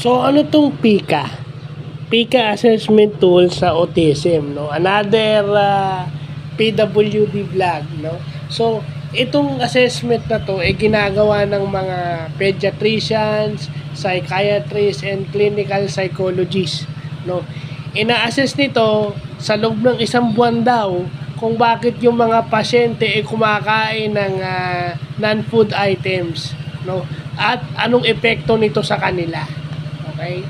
So ano tong PICA? PICA assessment tool sa autism, no? Another PWD vlog, no? So itong assessment na to ay ginagawa ng mga pediatricians, psychiatrists and clinical psychologists, no? Ina-assess nito sa loob ng isang buwan daw kung bakit yung mga pasyente ay kumakain ng non-food items, no? At anong epekto nito sa kanila. Okay?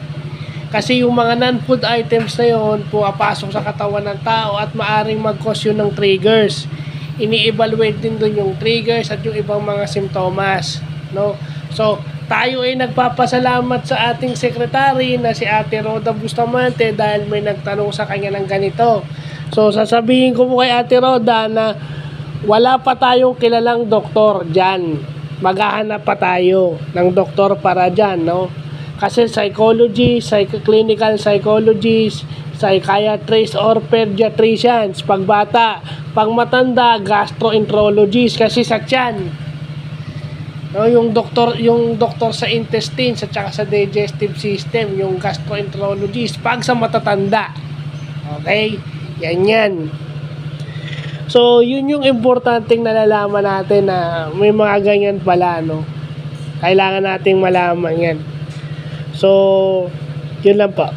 Kasi yung mga non-food items na yon pumapasok sa katawan ng tao at maaring mag-cause yun ng triggers. Ini-evaluate din dun yung triggers at yung ibang mga simptomas, no? So, tayo ay nagpapasalamat sa ating sekretary na si Ate Roda Bustamante dahil may nagtanong sa kanya ng ganito. So, sasabihin ko po kay Ate Roda na wala pa tayong kilalang doktor dyan. Maghahanap pa tayo ng doktor para dyan, no? Kasi psychology, clinical psychologist, psychiatrist or pediatricians, pag bata, pag matanda, gastroenterologist kasi sa tiyan. No, yung doktor sa intestines at saka sa digestive system, yung gastroenterologist pag sa matatanda. Okay? Yan. So, yun yung importanteng nalalaman natin na may mga ganyan pala, no? Kailangan nating malaman yan. So, yun lang po.